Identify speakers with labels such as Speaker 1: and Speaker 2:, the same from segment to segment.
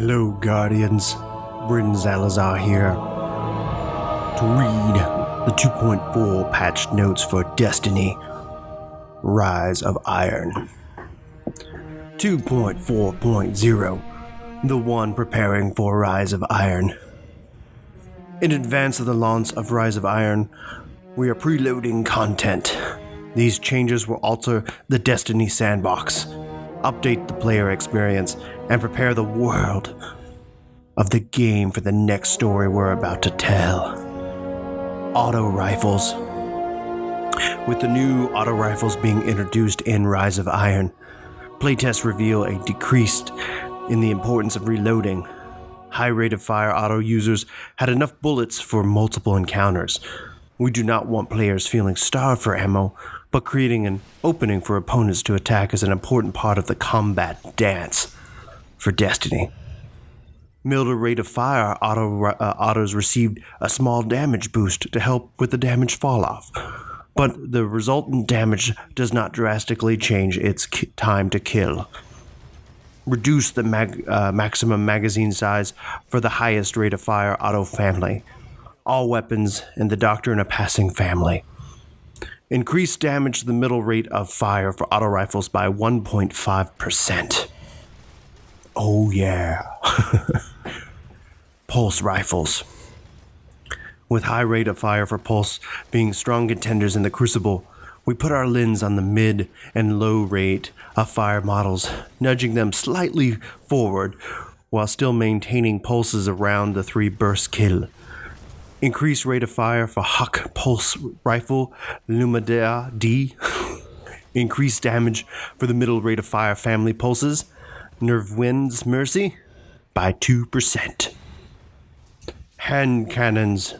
Speaker 1: Hello, Guardians. Bryn Zalazar here to read the 2.4 patch notes for Destiny Rise of Iron. 2.4.0, the one preparing for Rise of Iron. In advance of the launch of Rise of Iron, we are preloading content. These changes will alter the Destiny sandbox, update the player experience, and prepare the world of the game for the next story we're about to tell. Auto rifles. With the new auto rifles being introduced in Rise of Iron, playtests reveal a decrease in the importance of reloading. High rate of fire auto users had enough bullets for multiple encounters. We do not want players feeling starved for ammo, but creating an opening for opponents to attack is an important part of the combat dance for Destiny. Middle rate of fire autos received a small damage boost to help with the damage falloff, but the resultant damage does not drastically change its time to kill. Reduce the maximum magazine size for the highest rate of fire auto family. All weapons and the Doctrine of Passing family. Increase damage to the middle rate of fire for auto rifles by 1.5%. Oh yeah. Pulse rifles. With high rate of fire for pulse being strong contenders in the Crucible, we put our lens on the mid and low rate of fire models, nudging them slightly forward while still maintaining pulses around the 3 burst kill. Increased rate of fire for Huck Pulse Rifle Lumadea D. Increased damage for the middle rate of fire family pulses Nervwind's Mercy by 2%. Hand cannons.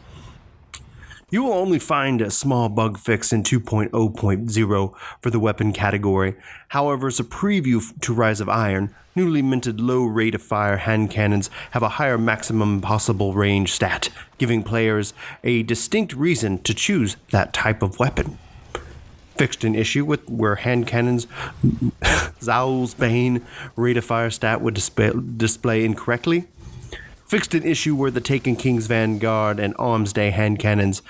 Speaker 1: You will only find a small bug fix in 2.0.0 for the weapon category. However, as a preview to Rise of Iron, newly minted low rate of fire hand cannons have a higher maximum possible range stat, giving players a distinct reason to choose that type of weapon. Fixed an issue with where hand cannons Zaul's Bane rate of fire stat would display incorrectly. Fixed an issue where the Taken King's Vanguard and Armsday hand cannons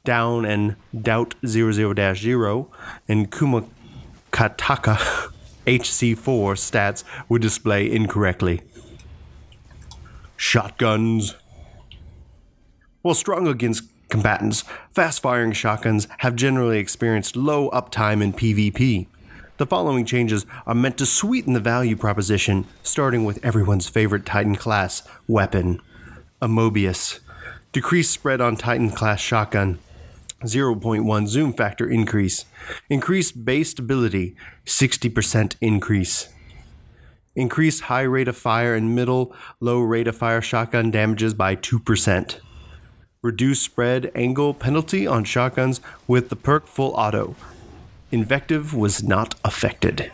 Speaker 1: Down and Doubt 00-0 and Kumakataka HC4 stats would display incorrectly. Shotguns. While strong against combatants, fast-firing shotguns have generally experienced low uptime in PvP. The following changes are meant to sweeten the value proposition, starting with everyone's favorite Titan class weapon, a Mobius. Decreased spread on Titan class shotgun, 0.1 zoom factor increase. Increased base stability, 60% increase. Increased high rate of fire and low rate of fire shotgun damages by 2%. Reduced spread angle penalty on shotguns with the perk full auto. Invective was not affected.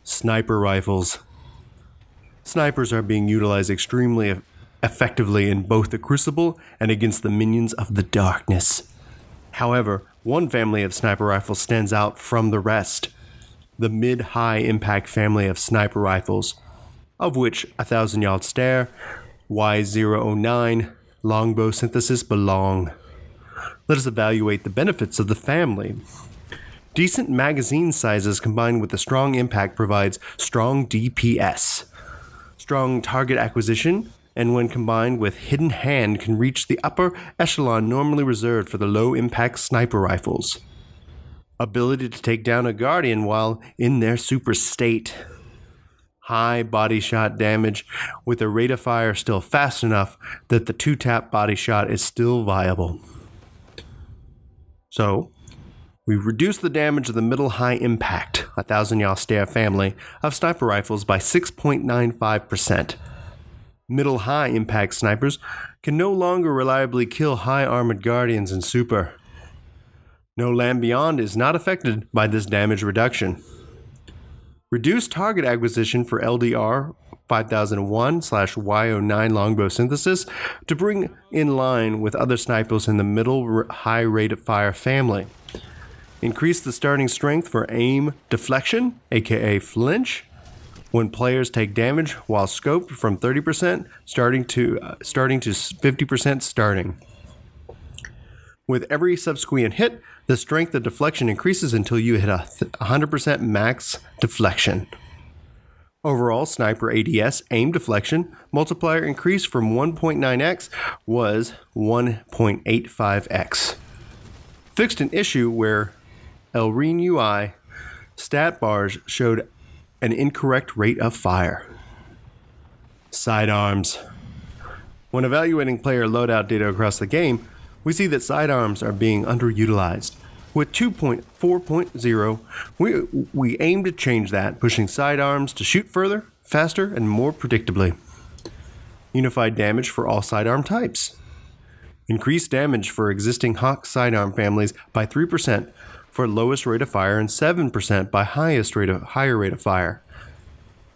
Speaker 1: Sniper rifles. Snipers are being utilized extremely effectively in both the Crucible and against the minions of the darkness. However, one family of sniper rifles stands out from the rest. The mid-high impact family of sniper rifles, of which 1,000 Yard Stare, Y009, Longbow Synthesis belong. Let us evaluate the benefits of the family. Decent magazine sizes combined with a strong impact provides strong DPS. Strong target acquisition, and when combined with hidden hand can reach the upper echelon normally reserved for the low impact sniper rifles. Ability to take down a Guardian while in their super state. High body shot damage with a rate of fire still fast enough that the 2-tap body shot is still viable. So, we reduce the damage of the middle high impact, 1,000 Yard Stare family of sniper rifles by 6.95%. Middle high impact snipers can no longer reliably kill high armored Guardians in Super. No Land Beyond is not affected by this damage reduction. Reduced target acquisition for LDR 5001/Y09 Longbow Synthesis to bring in line with other snipers in the middle high rate of fire family. Increase the starting strength for aim deflection, aka flinch, when players take damage while scoped from 30% starting to 50% starting. With every subsequent hit, the strength of deflection increases until you hit a 100% max deflection. Overall, sniper ADS aim deflection multiplier increase from 1.9x was 1.85x. Fixed an issue where Elrene UI stat bars showed an incorrect rate of fire. Sidearms. When evaluating player loadout data across the game, we see that sidearms are being underutilized. With 2.4.0, we aim to change that, pushing sidearms to shoot further, faster, and more predictably. Unified damage for all sidearm types. Increased damage for existing Hawk sidearm families by 3% for lowest rate of fire and 7% by higher rate of fire.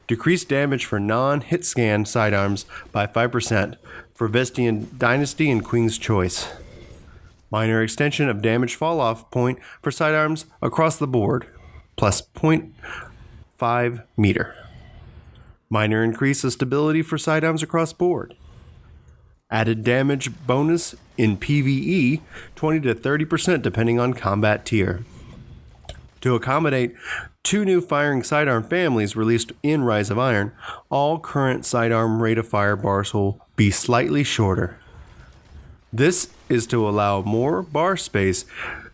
Speaker 1: Decreased damage for non-hit scan sidearms by 5% for Vestian Dynasty and Queen's Choice. Minor extension of damage fall-off point for sidearms across the board, plus 0.5 meter. Minor increase of stability for sidearms across board. Added damage bonus in PvE, 20 to 30% depending on combat tier. To accommodate 2 new firing sidearm families released in Rise of Iron, all current sidearm rate of fire bars will be slightly shorter. This is to allow more bar space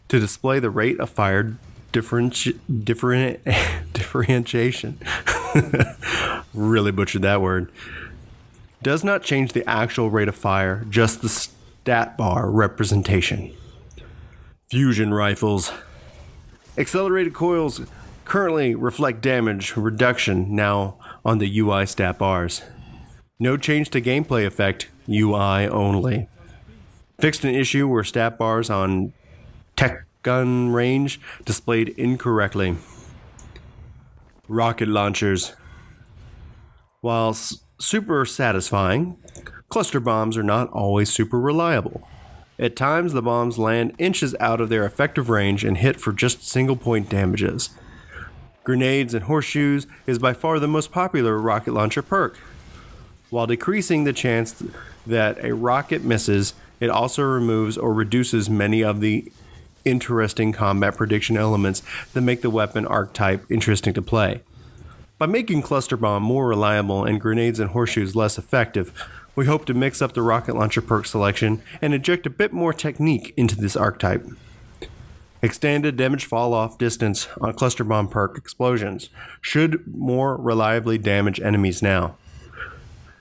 Speaker 1: to display the rate of fire differentiation. Really butchered that word. Does not change the actual rate of fire, just the stat bar representation. Fusion rifles. Accelerated coils currently reflect damage reduction now on the UI stat bars. No change to gameplay effect, UI only. Fixed an issue where stat bars on tech gun range displayed incorrectly. Rocket launchers. While super satisfying, cluster bombs are not always super reliable. At times, the bombs land inches out of their effective range and hit for just single point damages. Grenades and horseshoes is by far the most popular rocket launcher perk. While decreasing the chance that a rocket misses, it also removes or reduces many of the interesting combat prediction elements that make the weapon archetype interesting to play. By making Cluster Bomb more reliable and grenades and horseshoes less effective, we hope to mix up the rocket launcher perk selection and inject a bit more technique into this archetype. Extended damage fall-off distance on Cluster Bomb perk explosions should more reliably damage enemies now.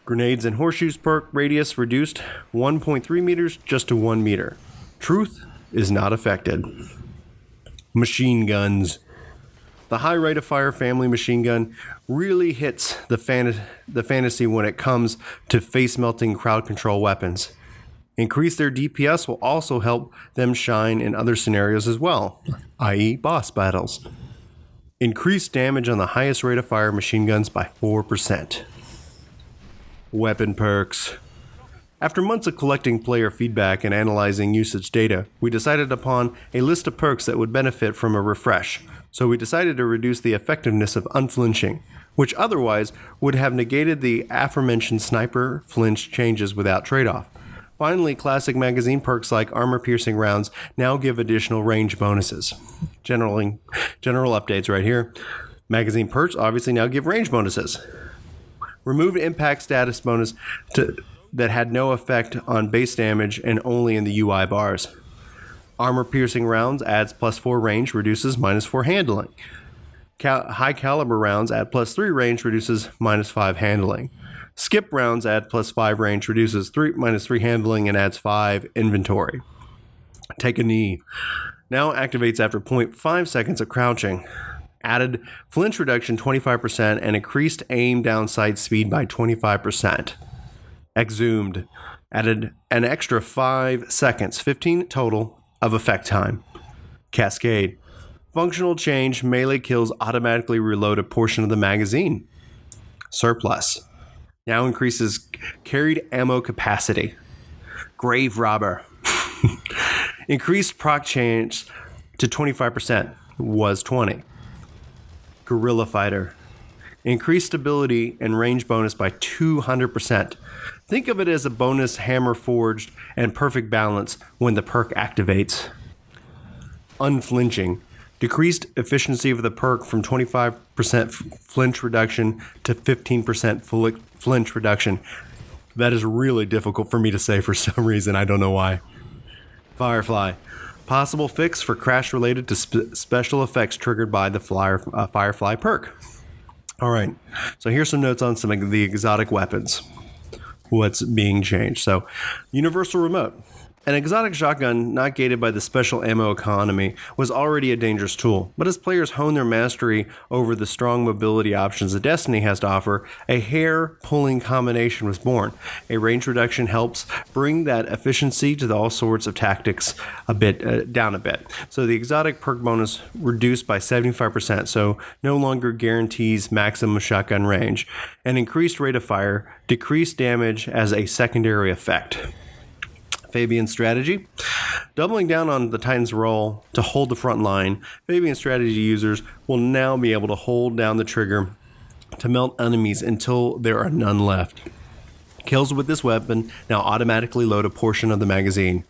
Speaker 1: Grenades and horseshoes perk radius reduced 1.3 meters just to 1 meter. Truth is not affected. Machine guns. The high rate of fire family machine gun really hits the fantasy when it comes to face-melting crowd control weapons. Increase their DPS will also help them shine in other scenarios as well, i.e. boss battles. Increase damage on the highest rate of fire machine guns by 4%. Weapon perks. After months of collecting player feedback and analyzing usage data, we decided upon a list of perks that would benefit from a refresh, so we decided to reduce the effectiveness of unflinching, which otherwise would have negated the aforementioned sniper flinch changes without trade-off. Finally, classic magazine perks like armor-piercing rounds now give additional range bonuses. General updates right here. Magazine perks obviously now give range bonuses. Remove impact status bonus that had no effect on base damage and only in the UI bars. Armor-piercing rounds adds +4 range, reduces -4 handling. High caliber rounds add +3 range, reduces -5 handling. Skip rounds add +5 range, reduces -3 handling, and adds 5 inventory. Take a knee. Now activates after 0.5 seconds of crouching. Added flinch reduction 25% and increased aim downside speed by 25%. Exhumed. Added an extra 5 seconds, 15 total, of effect time. Cascade. Functional change, melee kills automatically reload a portion of the magazine. Surplus. Now increases carried ammo capacity. Grave Robber. Increased proc change to 25%, was 20. Guerrilla Fighter. Increased stability and range bonus by 200%. Think of it as a bonus hammer forged and perfect balance when the perk activates. Unflinching. Decreased efficiency of the perk from 25% flinch reduction to 15% flinch reduction. That is really difficult for me to say for some reason. I don't know why. Firefly. Possible fix for crash related to special effects triggered by the Firefly perk. All right. So here's some notes on some of the exotic weapons. What's being changed. So, universal remote. An exotic shotgun not gated by the special ammo economy was already a dangerous tool, but as players hone their mastery over the strong mobility options that Destiny has to offer, a hair-pulling combination was born. A range reduction helps bring that efficiency to all sorts of tactics down a bit. So the exotic perk bonus reduced by 75%, so no longer guarantees maximum shotgun range. An increased rate of fire, decreased damage as a secondary effect. Fabian strategy. Doubling down on the Titan's role to hold the front line, Fabian strategy users will now be able to hold down the trigger to melt enemies until there are none left. Kills with this weapon now automatically load a portion of the magazine.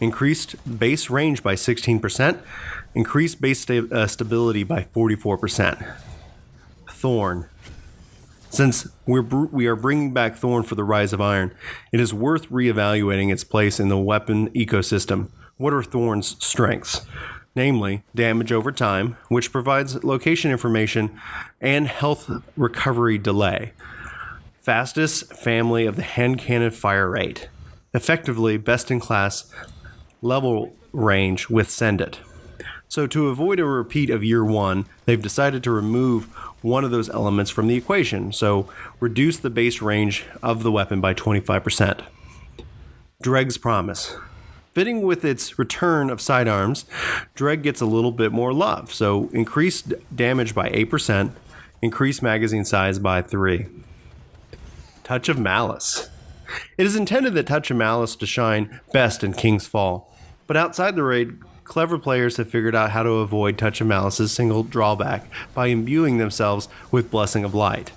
Speaker 1: Increased base range by 16%. Increased base stability by 44%. Thorn. Since we are bringing back Thorn for the Rise of Iron, it is worth reevaluating its place in the weapon ecosystem. What are Thorn's strengths? Namely, damage over time, which provides location information and health recovery delay. Fastest family of the hand cannon fire rate. Effectively, best-in-class level range with Send It. So to avoid a repeat of year one, they've decided to remove one of those elements from the equation, so reduce the base range of the weapon by 25%. Dreg's Promise. Fitting with its return of sidearms, Dreg gets a little bit more love, so increased damage by 8%, increased magazine size by 3. Touch of Malice. It is intended that Touch of Malice to shine best in King's Fall, but outside the raid, clever players have figured out how to avoid Touch of Malice's single drawback by imbuing themselves with Blessing of Light.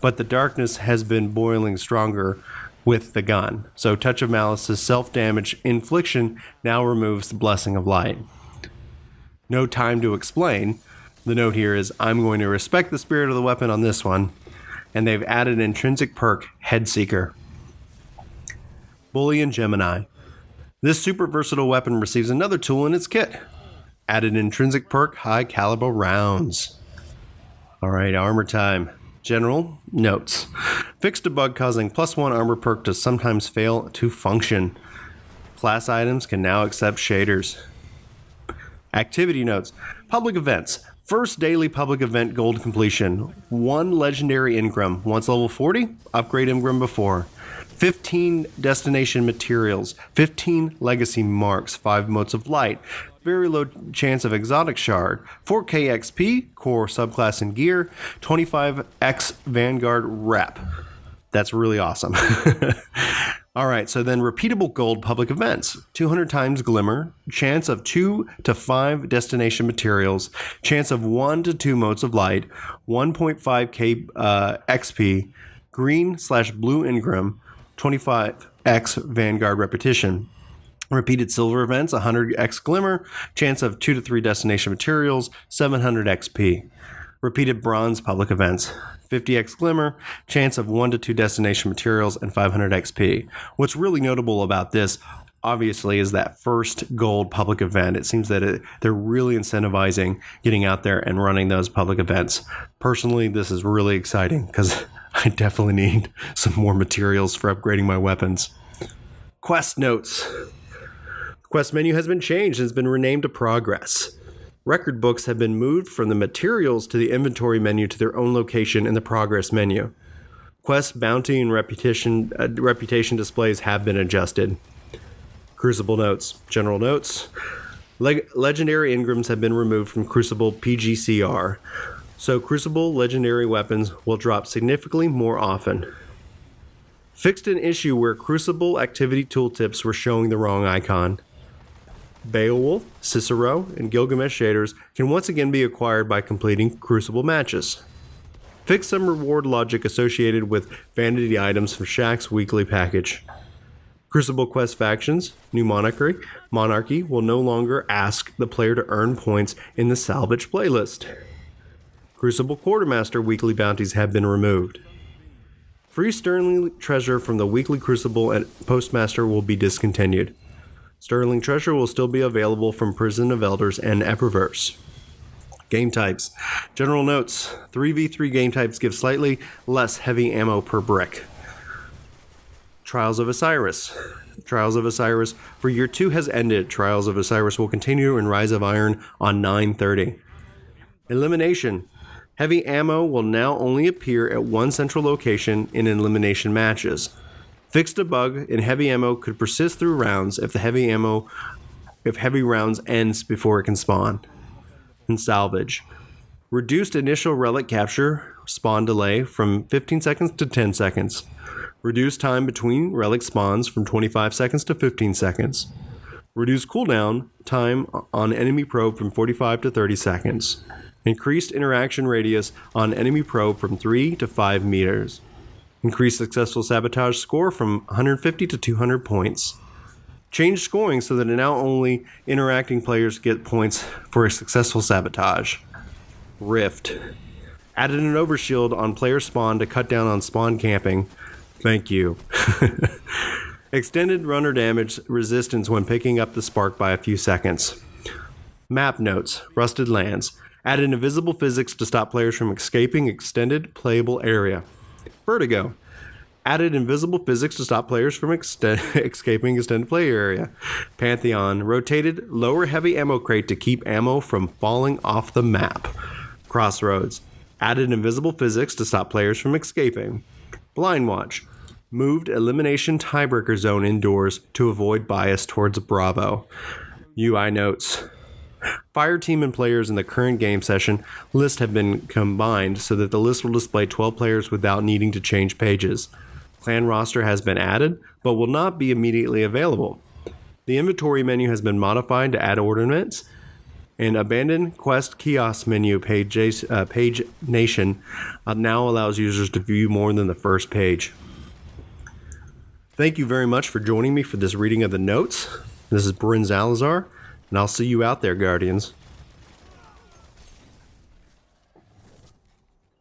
Speaker 1: But the darkness has been boiling stronger with the gun, so Touch of Malice's self-damage infliction now removes the Blessing of Light. No time to explain. The note here is, I'm going to respect the spirit of the weapon on this one, and they've added an intrinsic perk, Headseeker. Bully and Gemini. This super versatile weapon receives another tool in its kit. Added intrinsic perk, high caliber rounds. Alright, armor time. General notes. Fixed a bug causing +1 armor perk to sometimes fail to function. Class items can now accept shaders. Activity notes. Public events. First daily public event gold completion. 1 legendary Ingram. Once level 40, upgrade Ingram before. 15 destination materials, 15 legacy marks, 5 motes of light, very low chance of exotic shard, 4k XP, core subclass and gear, 25x Vanguard rep. That's really awesome. All right, so then repeatable gold public events, 200 times glimmer, chance of 2 to 5 destination materials, chance of 1 to 2 motes of light, 1.5k XP, green/blue Ingram, 25x Vanguard repetition. Repeated silver events, 100x glimmer, chance of 2 to 3 destination materials, 700 XP. Repeated bronze public events, 50x glimmer, chance of 1 to 2 destination materials, and 500 XP. What's really notable about this, obviously, is that first gold public event. It seems that they're really incentivizing getting out there and running those public events. Personally, this is really exciting because I definitely need some more materials for upgrading my weapons. Quest notes. The quest menu has been changed and has been renamed to Progress. Record books have been moved from the materials to the inventory menu to their own location in the Progress menu. Quest, bounty, and reputation displays have been adjusted. Crucible notes. General notes. Legendary Ingrams have been removed from Crucible PGCR. So Crucible legendary weapons will drop significantly more often. Fixed an issue where Crucible activity tooltips were showing the wrong icon. Beowulf, Cicero, and Gilgamesh shaders can once again be acquired by completing Crucible matches. Fix some reward logic associated with vanity items from Shaq's weekly package. Crucible Quest factions, new monarchy will no longer ask the player to earn points in the salvage playlist. Crucible Quartermaster weekly bounties have been removed. Free Sterling Treasure from the weekly Crucible and Postmaster will be discontinued. Sterling Treasure will still be available from Prison of Elders and Eververse. Game types. General notes. 3v3 game types give slightly less heavy ammo per brick. Trials of Osiris. Trials of Osiris for Year 2 has ended. Trials of Osiris will continue in Rise of Iron on 9/30. Elimination. Heavy ammo will now only appear at one central location in elimination matches. Fixed a bug in heavy ammo could persist through rounds if heavy rounds ends before it can spawn. And salvage. Reduced initial relic capture spawn delay from 15 seconds to 10 seconds. Reduced time between relic spawns from 25 seconds to 15 seconds. Reduced cooldown time on enemy probe from 45 to 30 seconds. Increased interaction radius on enemy probe from 3 to 5 meters. Increased successful sabotage score from 150 to 200 points. Change scoring so that now only interacting players get points for a successful sabotage. Rift. Added an overshield on player spawn to cut down on spawn camping. Thank you. Extended runner damage resistance when picking up the spark by a few seconds. Map notes. Rusted Lands. Added invisible physics to stop players from escaping extended playable area. Vertigo. Added invisible physics to stop players from escaping extended play area. Pantheon. Rotated lower heavy ammo crate to keep ammo from falling off the map. Crossroads. Added invisible physics to stop players from escaping. Blind Watch. Moved elimination tiebreaker zone indoors to avoid bias towards Bravo. UI notes. Fire team and players in the current game session list have been combined so that the list will display 12 players without needing to change pages. Clan roster has been added, but will not be immediately available. The inventory menu has been modified to add ornaments. An abandoned quest kiosk menu page nation now allows users to view more than the first page. Thank you very much for joining me for this reading of the notes. This is Bryn Zalazar, and I'll see you out there, Guardians.